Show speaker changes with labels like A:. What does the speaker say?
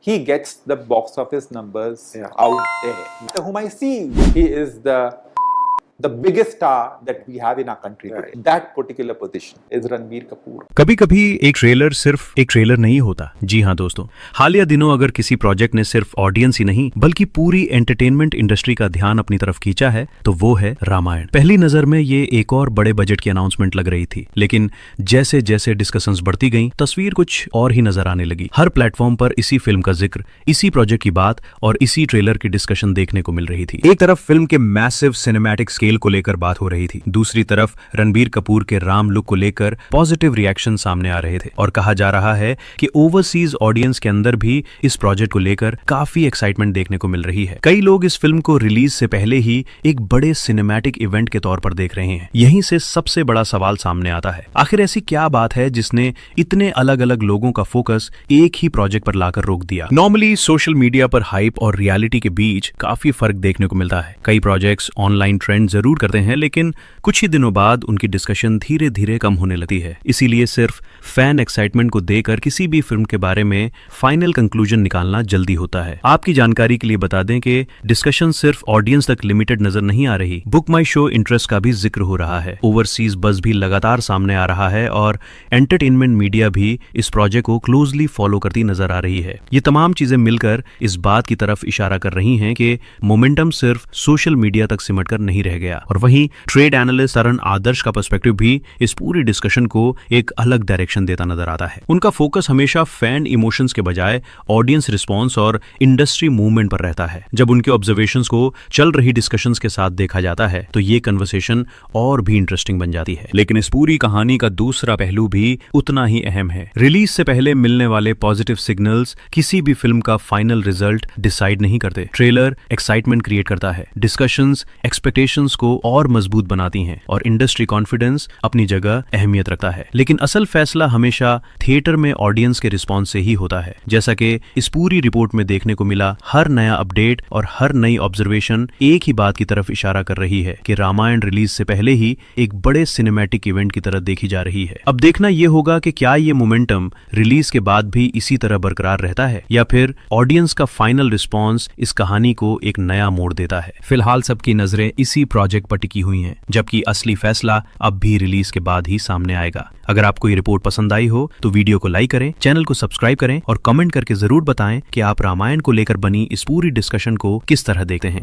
A: he gets the box office numbers out there. Whom I see, he is the biggest star that we have in our country. Right. That particular position is Ranbir Kapoor.
B: कभी कभी एक trailer सिर्फ एक trailer नहीं होता। जी हाँ दोस्तों, हालिया दिनों अगर किसी प्रोजेक्ट ने सिर्फ ऑडियंस ही नहीं बल्कि पूरी एंटरटेनमेंट इंडस्ट्री का ध्यान अपनी तरफ खींचा है तो वो है रामायण। पहली नजर में ये एक और बड़े बजट की अनाउंसमेंट लग रही थी, लेकिन जैसे जैसे डिस्कशंस बढ़ती गईं, तस्वीर कुछ और ही नजर आने लगी। हर प्लेटफॉर्म पर इसी फिल्म का जिक्र, इसी प्रोजेक्ट की बात और इसी ट्रेलर की डिस्कशन देखने को मिल रही थी। एक तरफ फिल्म के मैसिव सिनेमैटिक स्केल को लेकर बात हो रही थी, दूसरी तरफ रणबीर कपूर के राम लुक को लेकर पॉजिटिव रिएक्शन सामने आ रहे थे और कहा जा रहा है कि ओवरसीज ऑडियंस के अंदर भी इस प्रोजेक्ट को लेकर काफी एक्साइटमेंट देखने को मिल रही है। कई लोग इस फिल्म को रिलीज से पहले ही एक बड़े सिनेमैटिक इवेंट के तौर पर देख रहे हैं। यहीं से सबसे बड़ा सवाल सामने आता है, आखिर ऐसी क्या बात है जिसने इतने अलग अलग लोगों का फोकस एक ही प्रोजेक्ट पर लाकर रोक दिया। नॉर्मली सोशल मीडिया पर हाइप और रियलिटी के बीच काफी फर्क देखने को मिलता है। कई प्रोजेक्ट्स ऑनलाइन ट्रेंड जरूर करते हैं, लेकिन कुछ ही दिनों बाद उनकी डिस्कशन धीरे धीरे कम होने लगती है। इसीलिए सिर्फ फैन एक्साइटमेंट को देकर किसी भी फिल्म के बारे में फाइनल कंक्लूजन निकालना जल्दी होता है। आपकी जानकारी के लिए बता दें कि डिस्कशन सिर्फ ऑडियंस तक लिमिटेड नजर नहीं आ रही, बुक माई शो इंटरेस्ट का भी जिक्र हो रहा है। ओवरसीज बज़ भी लगातार सामने आ रहा है और एंटरटेनमेंट मीडिया भी इस प्रोजेक्ट को क्लोजली फॉलो करती नजर आ रही है। ये तमाम चीजें मिलकर इस बात की तरफ इशारा कर रही हैं कि मोमेंटम सिर्फ सोशल मीडिया तक सिमट कर नहीं रह गया। और वहीं ट्रेड एनालिस्ट तरण आदर्श का पर्सपेक्टिव भी इस पूरी डिस्कशन को एक अलग डायरेक्शन देता नजर आता है। उनका फोकस हमेशा फैन इमोशंस के बजाय ऑडियंस रिस्पॉन्स और इंडस्ट्री मूवमेंट पर रहता है। जब उनके ऑब्जर्वेशंस को चल रही डिस्कशंस के साथ देखा जाता है तो ये कन्वर्सेशन और भी इंटरेस्टिंग बन जाती है। लेकिन इस पूरी कहानी का दूसरा पहलू भी उतना ही अहम है। रिलीज से पहले मिलने वाले पॉजिटिव सिग्नल्स किसी भी फिल्म का फाइनल रिजल्ट डिसाइड नहीं करते। ट्रेलर एक्साइटमेंट क्रिएट करता है, डिस्कशंस एक्सपेक्टेशंस को और मजबूत बनाती हैं और इंडस्ट्री कॉन्फिडेंस अपनी जगह अहमियत रखता है। लेकिन असल फैसला हमेशा थिएटर में ऑडियंस के रिस्पॉन्स से ही होता है। जैसा कि इस पूरी रिपोर्ट में देखने को मिला, हर नया अपडेट और हर नई ऑब्जर्वेशन एक ही बात की तरफ इशारा कर रही है कि रामायण रिलीज से पहले ही एक बड़े सिनेमैटिक इवेंट की तरह देखी जा रही है। अब देखना यह होगा कि क्या ये मोमेंटम रिलीज के बाद भी इसी तरह बरकरार रहता है या फिर ऑडियंस का फाइनल रिस्पॉन्स इस कहानी को एक नया मोड़ देता है। फिलहाल सबकी नजरें इसी प्रोजेक्ट पर टिकी हुई हैं, जबकि असली फैसला अब भी रिलीज के बाद ही सामने आएगा। अगर आपको ये रिपोर्ट पसंद आई हो तो वीडियो को लाइक करें, चैनल को सब्सक्राइब करें और कमेंट करके जरूर बताएं कि आप रामायण को लेकर बनी इस पूरी डिस्कशन को किस तरह देखते हैं।